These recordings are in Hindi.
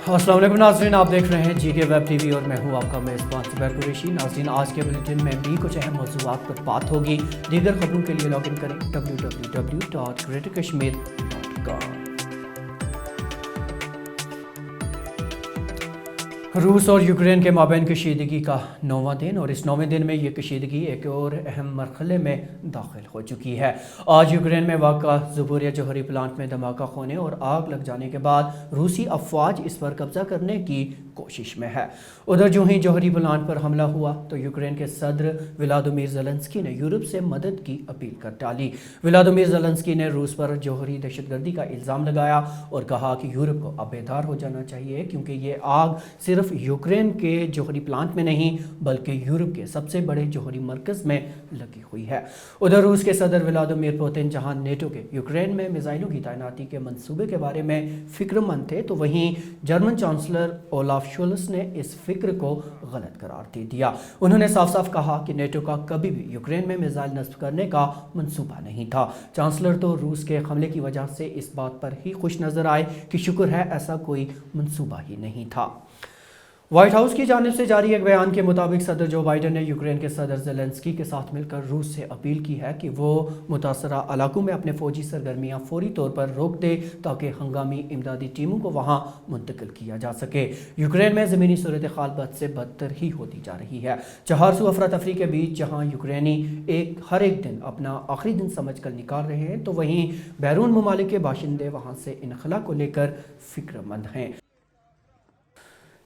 अस्सलाम वालेकुम नाज़रीन, आप देख रहे हैं GK वेब टीवी और मैं हूं आपका मेज़बान ज़ुबैर कुरैशी। नाज़रीन, आज के बुलेटिन में भी कुछ अहम मौज़ूआत पर बात होगी। दीगर खबरों के लिए लॉगिन करें www.greaterkashmir.com। रूस और यूक्रेन के माबैन कशीदगी का 9वां दिन और इस 9वें दिन में ये कशीदगी एक और अहम मरहले में दाखिल हो चुकी है। आज यूक्रेन में वाक़ा ज़बूरिया जौहरी प्लांट में धमाका होने और आग लग जाने के बाद रूसी अफवाज इस पर कब्जा करने की कोशिश में है। उधर जो ही जौहरी प्लांट पर हमला हुआ तो यूक्रेन के सदर व्लादिमीर ज़ेलेंस्की ने यूरोप से मदद की अपील कर डाली। व्लादिमीर ज़ेलेंस्की ने रूस पर जौहरी दहशतगर्दी का इल्ज़ाम लगाया और कहा कि यूरोप को अब बेदार हो जाना चाहिए, क्योंकि ये आग सिर्फ यूक्रेन के जौहरी प्लांट में नहीं बल्कि यूरोप के सबसे बड़े जौहरी मरकज़ में लगी हुई है। उधर रूस के सदर व्लादिमीर पुतिन जहां नेटो के यूक्रेन में मिसाइलों की तैनाती के मंसूबे के बारे में फिक्रमंद थे, तो वहीं जर्मन चांसलर ओलाफ शोल्स ने इस फिक्र को गलत करार दे दिया। उन्होंने साफ साफ कहा कि नेटो का कभी भी यूक्रेन में मिसाइल नस्ब करने का मंसूबा नहीं था। चांसलर तो रूस के हमले की वजह से इस बात पर ही खुश नजर आए कि शुक्र है ऐसा कोई मंसूबा ही नहीं था। व्हाइट हाउस की जानिब से जारी एक बयान के मुताबिक सदर जो बाइडन ने यूक्रेन के सदर ज़ेलेंस्की के साथ मिलकर रूस से अपील की है कि वो मुतासरा इलाकों में अपने फौजी सरगर्मियां फौरी तौर पर रोक दे ताकि हंगामी इमदादी टीमों को वहां मुंतकिल किया जा सके। यूक्रेन में ज़मीनी सूरत हाल बद से बदतर ही होती जा रही है। चहारसू अफरा तफरी के बीच जहाँ यूक्रेनी हर एक दिन अपना आखिरी दिन समझ कर निकाल रहे हैं, तो वहीं बैरून ममालिक के बाशिंदे वहाँ से इनखला को लेकर फिक्रमंद हैं।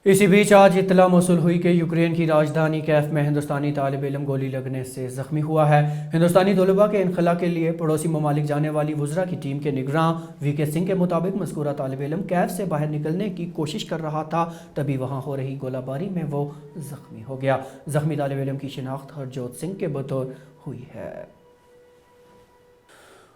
इसी बीच आज इत्तला मौसूल हुई कि यूक्रेन की राजधानी कैफ में हिंदुस्तानी तालिब इल्म गोली लगने से ज़ख्मी हुआ है। हिंदुस्तानी तलबा के इनखला के लिए पड़ोसी ममालिक जाने वाली वज़रा की टीम के निगरां VK सिंह के मुताबिक मज़कूरा तालिब इल्म कैफ से बाहर निकलने की कोशिश कर रहा था, तभी वहाँ हो रही गोलाबारी में वो ज़ख्मी हो गया। ज़ख्मी तालिब इल्म की शिनाख्त हरजोत सिंह के बतौर हुई है।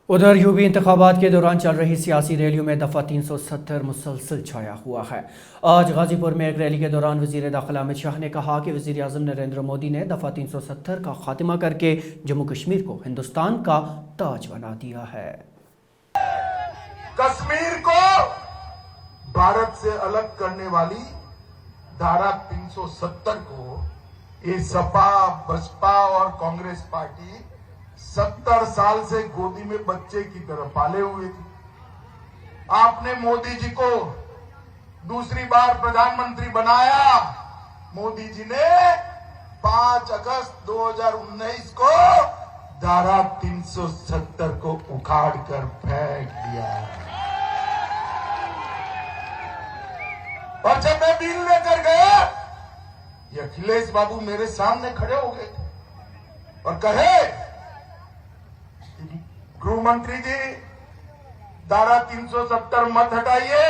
उधर यूपी इंतखाबात के दौरान चल रही सियासी रैलियों में दफ़ा 370 मुसलसल छाया हुआ है। आज गाजीपुर में एक रैली के दौरान वज़ीर दाखिला अमित शाह ने कहा कि वज़ीर आज़म नरेंद्र मोदी ने दफ़ा 370 का खात्मा करके जम्मू कश्मीर को हिंदुस्तान का ताज बना दिया है। कश्मीर को भारत से अलग करने वाली धारा 370 को ये सपा, बसपा और कांग्रेस पार्टी 70 साल से गोदी में बच्चे की तरह पाले हुए थे। आपने मोदी जी को दूसरी बार प्रधानमंत्री बनाया। मोदी जी ने 5 अगस्त 2019 को धारा 370 को उखाड़ कर फेंक दिया। और जब मैं बिल लेकर गया, ये अखिलेश बाबू मेरे सामने खड़े हो गए और कहे, गृह मंत्री जी धारा 370 मत हटाइए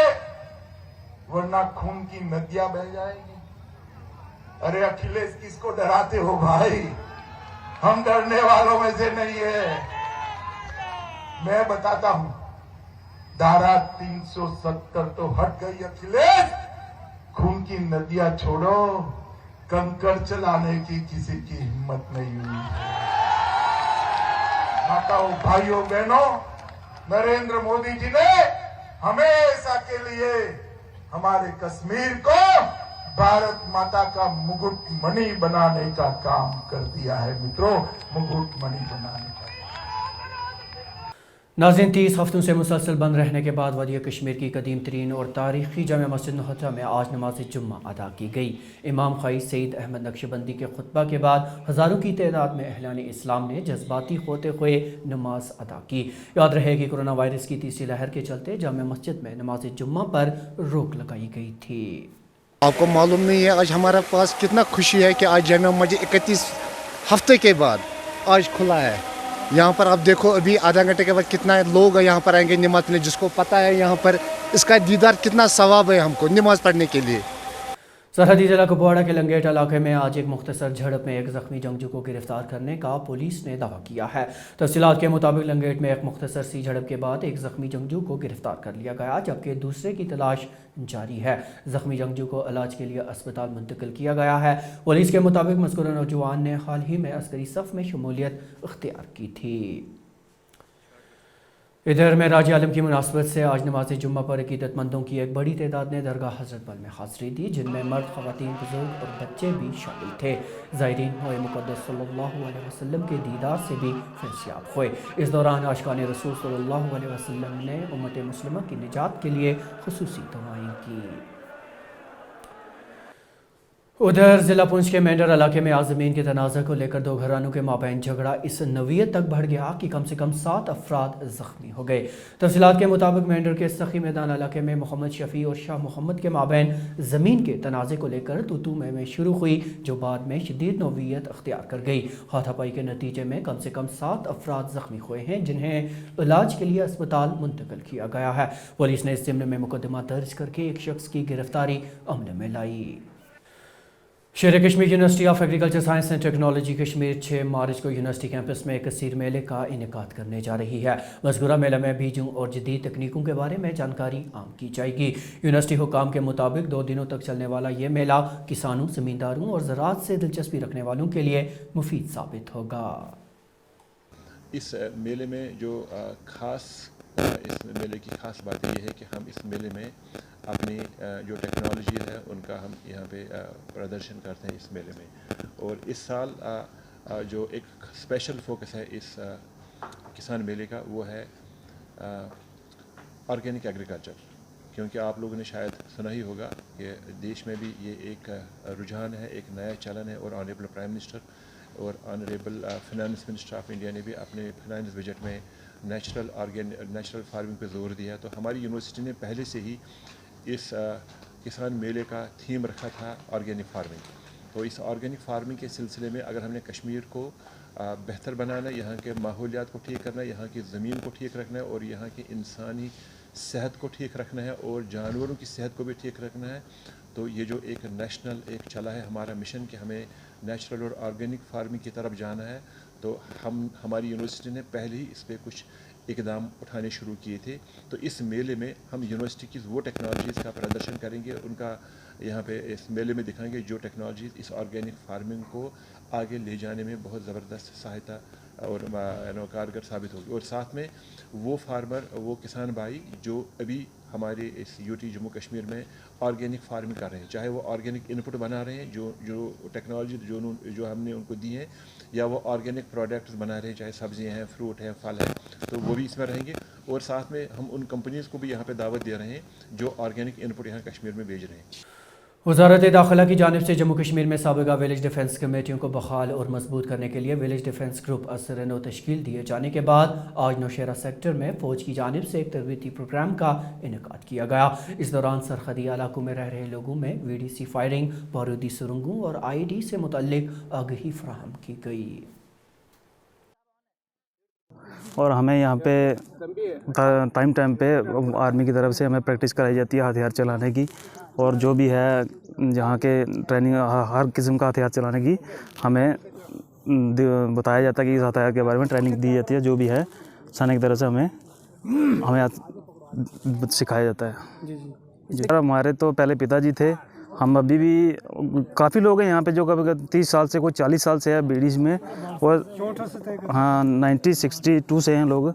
वरना खून की नदियां बह जाएंगी। अरे अखिलेश, किसको डराते हो भाई? हम डरने वालों में से नहीं है। मैं बताता हूं, धारा 370 तो हट गई अखिलेश, खून की नदियां छोड़ो, कंकड़ चलाने की किसी की हिम्मत नहीं हुई है। माताओं, भाइयों, बहनों, नरेंद्र मोदी जी ने हमेशा के लिए हमारे कश्मीर को भारत माता का मुकुट मणि बनाने का काम कर दिया है। मित्रों, मुकुट मणि बनाने का। नाज़रीन, 30 हफ्तों से मुसलसल बंद रहने के बाद वादी कश्मीर की कदीम तरीन और तारीखी जामे मस्जिद नहता में आज नमाज जुम्मा अदा की गई। इमाम ख़ाई सईद अहमद नक्शबंदी के खुतबा के बाद हज़ारों की तादाद में अहलान इस्लाम ने जज्बाती होते हुए नमाज अदा की। याद रहे कि कोरोना वायरस की तीसरी लहर के चलते जामे मस्जिद में नमाज जुम्मा पर रोक लगाई गई थी। आपको मालूम नहीं है आज हमारे पास कितना खुशी है कि आज जामे मस्जिद 31 हफ्ते के बाद आज खुला है। यहाँ पर आप देखो, अभी आधा घंटे के बाद कितना लोग यहाँ पर आएंगे नमाज पढ़ने। जिसको पता है यहाँ पर इसका दीदार कितना सवाब है हमको नमाज पढ़ने के लिए। सरहदी जिला कुपवाड़ा के लंगेट इलाके में आज एक मुख्तसर झड़प में एक जख्मी जंगजू को गिरफ्तार करने का पुलिस ने दावा किया है। तफसीलात के मुताबिक लंगेट में एक मुख्तसर सी झड़प के बाद एक जख्मी जंगजू को गिरफ्तार कर लिया गया, जबकि दूसरे की तलाश जारी है। जख्मी जंगजू को इलाज के लिए अस्पताल मुंतकिल किया गया है। पुलिस के मुताबिक मज़कूर नौजवान ने हाल ही में अस्करी सफ़ में शमूलियत इख्तियार की थी। इधर मेराज आलम की मुनासबत से आज नमाज जुम्मा पर अकीदतमंदों की एक बड़ी तादाद ने दरगाह हज़रत बल में हाज़िरी दी, जिनमें मर्द, ख़वातीन, बुजुर्ग और बच्चे भी शामिल थे। ज़ायरीन मोए मुक़द्दस सल्लल्लाहु अलैहि वसल्लम के दीदार से भी फैज़याब हुए। इस दौरान आशिकान रसूल सल्लल्लाहु अलैहि वसल्लम ने उम्मत मुस्लिमा की निजात के लिए खुसूसी दुआएं की। उधर ज़िला पुंछ के मेंढर इलाके में आज़मीन के तनाज़ा को लेकर दो घरानों के माबैन झगड़ा इस नवीयत तक बढ़ गया कि कम से कम 7 अफराद ज़ख्मी हो गए। तफसीलात के मुताबिक मेंढर के सखी मैदान इलाके में मोहम्मद शफ़ी और शाह मोहम्मद के माबैन ज़मीन के तनाज़े को लेकर तू में शुरू हुई, जो बाद में शदीद नौवियत अख्तियार कर गई। हाथापाई के नतीजे में कम से कम 7 अफराद ज़ख्मी हुए हैं, जिन्हें इलाज के लिए अस्पताल मुंतकिल किया गया है। पुलिस ने इस ज़िम्न में मुकदमा दर्ज करके एक शख्स की गिरफ्तारी अमल में लाई। शेर Kashmir university of agriculture science and technology Kashmir 6 मार्च को यूनिवर्सिटी कैंपस में एक कसीर मेले का इनेकाद करने जा रही है। मज़कूरा मेला में बीजों और जदीद तकनीकों के बारे में जानकारी आम की जाएगी। यूनिवर्सिटी हुकाम के मुताबिक 2 दिनों तक चलने वाला ये मेला किसानों, ज़मींदारों और ज़राअत से दिलचस्पी रखने वालों के लिए मुफीद साबित होगा। इस मेले में जो इस मेले की ख़ास बात यह है कि हम इस मेले में अपनी जो टेक्नोलॉजी है उनका हम यहाँ पे प्रदर्शन करते हैं इस मेले में। और इस साल जो एक स्पेशल फोकस है इस किसान मेले का, वो है ऑर्गेनिक एग्रीकल्चर। क्योंकि आप लोगों ने शायद सुना ही होगा कि देश में भी ये एक रुझान है, एक नया चलन है। और ऑनरेबल प्राइम मिनिस्टर और honourable finance minister of India ने भी अपने फाइनेंस बजट में नेचुरल फार्मिंग पे जोर दिया। तो हमारी यूनिवर्सिटी ने पहले से ही इस किसान मेले का थीम रखा था ऑर्गेनिक फार्मिंग। तो इस ऑर्गेनिक फार्मिंग के सिलसिले में अगर हमने कश्मीर को बेहतर बनाना, यहाँ के माहौलियात को ठीक करना, यहाँ की ज़मीन को ठीक रखना है और यहाँ की इंसानी सेहत को ठीक रखना है और जानवरों की सेहत को भी ठीक रखना है, तो ये जो एक नेशनल एक चला है हमारा मिशन कि हमें नेचुरल और ऑर्गेनिक फार्मिंग की तरफ जाना है, तो हमारी यूनिवर्सिटी ने पहले ही इस पर कुछ इकदाम उठाने शुरू किए थे। तो इस मेले में हम यूनिवर्सिटी की वो टेक्नोलॉजीज़ का प्रदर्शन करेंगे, उनका यहाँ पे इस मेले में दिखाएंगे जो टेक्नोलॉजीज़ इस ऑर्गेनिक फार्मिंग को आगे ले जाने में बहुत ज़बरदस्त सहायता और कारगर साबित होगी। और साथ में वो फार्मर, वो किसान भाई जो अभी हमारे इस यूटी जम्मू कश्मीर में ऑर्गेनिक फार्मिंग कर रहे हैं, चाहे वो ऑर्गेनिक इनपुट बना रहे हैं जो टेक्नोलॉजी जो हमने उनको दी है, या वो ऑर्गेनिक प्रोडक्ट्स बना रहे हैं, चाहे सब्जियां हैं, फ्रूट हैं, फल हैं, तो वो भी इसमें रहेंगे। और साथ में हम उन कंपनीज़ को भी यहाँ पे दावत दे रहे हैं जो ऑर्गेनिक इनपुट यहाँ कश्मीर में भेज रहे हैं। वज़ारत दाखिला की जानिब से जम्मू कश्मीर में साबिक़ा विलेज डिफेंस कमेटियों को बहाल और मजबूत करने के लिए विलेज डिफेंस ग्रुप असरनो तश्कील दिए जाने के बाद आज नौशेरा सेक्टर में फ़ौज की जानिब से एक तरबीती प्रोग्राम का इनेकाद किया गया। इस दौरान सरहदी इलाकों में रह रहे लोगों में VDC फायरिंग, बारूदी सुरंगों और IED से मुतल्लिक आगाही फराहम की गई। और हमें यहाँ पे टाइम पे आर्मी की तरफ से हमें प्रैक्टिस कराई जाती है हथियार चलाने की, और जो भी है जहाँ के ट्रेनिंग हर किस्म का हथियार चलाने की हमें बताया जाता है कि इस हथियार के बारे में ट्रेनिंग दी जाती है। जो भी है सैनिक की तरफ से हमें सिखाया जाता है। जी हमारे तो पहले पिताजी थे, हम अभी भी काफ़ी लोग हैं यहाँ पे जो कभी 30 साल से, कोई 40 साल से है बीडीज में, और हाँ 1962 से हैं लोग।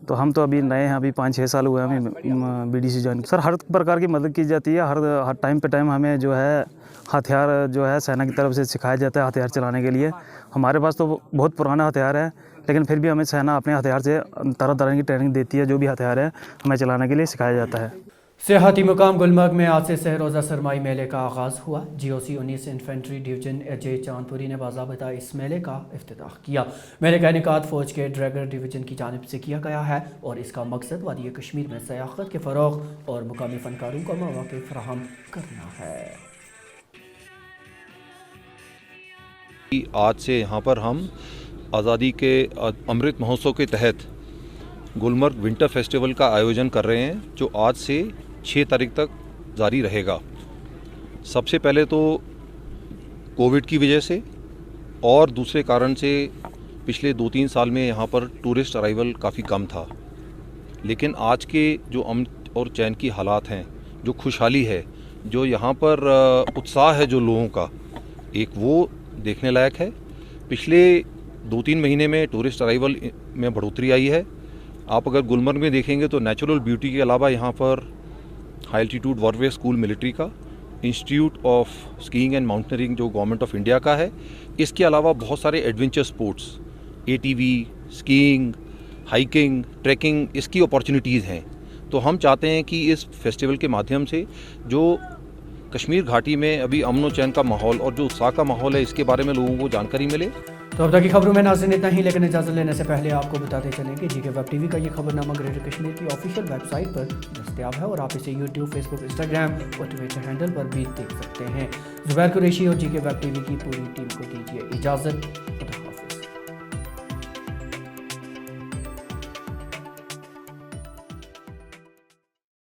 तो हम तो अभी नए हैं, अभी 5-6 साल हुए हैं हमें BDC ज्वाइन। सर हर प्रकार की मदद की जाती है, हर टाइम पे टाइम हमें जो है हथियार जो है सेना की तरफ से सिखाया जाता है हथियार चलाने के लिए। हमारे पास तो बहुत पुराना हथियार है, लेकिन फिर भी हमें सेना अपने हथियार से तरह तरह की ट्रेनिंग देती है। जो भी हथियार है हमें चलाने के लिए सिखाया जाता है। सियाहती मुकाम गुलमर्ग में आज से सहरोज़ा सरमाई मेले का आगाज़ हुआ। GOC 19 infantry division AJ Chandpuri ने बाज़ाबिता इस मेले का इफ्तिताह किया। मेले का इनेकाद फ़ौज के ड्रैगर डिवीजन की जानिब से किया गया है और इसका मकसद वादी कश्मीर में सयाहत के फ़रोग़ और मुकामी फ़नकारों को मौक़े फ़राहम करना है। आज से यहाँ पर हम आज़ादी के अमृत महोत्सव के तहत गुलमर्ग विंटर फेस्टिवल का आयोजन कर रहे हैं, जो आज से 6 तारीख तक जारी रहेगा। सबसे पहले तो कोविड की वजह से और दूसरे कारण से पिछले 2-3 साल में यहाँ पर टूरिस्ट अराइवल काफ़ी कम था, लेकिन आज के जो अमन और चैन की हालात हैं, जो खुशहाली है, जो यहाँ पर उत्साह है जो लोगों का, एक वो देखने लायक है। पिछले 2-3 महीने में टूरिस्ट अराइवल में बढ़ोतरी आई है आप अगर गुलमर्ग में देखेंगे तो नेचुरल ब्यूटी के अलावा यहाँ पर हाई एल्टीट्यूड वॉरवेयर स्कूल मिलिट्री का, institute of skiing and mountaineering जो गवर्नमेंट ऑफ इंडिया का है, इसके अलावा बहुत सारे adventure sports, ATV, skiing, hiking, trekking, इसकी अपॉर्चुनिटीज़ हैं। तो हम चाहते हैं कि इस फेस्टिवल के माध्यम से जो कश्मीर घाटी में अभी अमन व चैन का माहौल और जो उत्साह का माहौल है, इसके बारे में लोगों को जानकारी मिले। तो अब तक की खबरों में नाज़रीन इतना ही, लेकिन इजाज़त लेने से पहले आपको बताते चलें कि GK वेब TV का ये खबरनामा ग्रेटर कश्मीर की ऑफिशियल वेबसाइट पर दस्तयाब है और आप इसे YouTube, Facebook, Instagram और Twitter हैंडल पर भी देख सकते हैं। ज़ुबैर कुरैशी और GK वेब TV की पूरी टीम को दीजिए इजाज़त।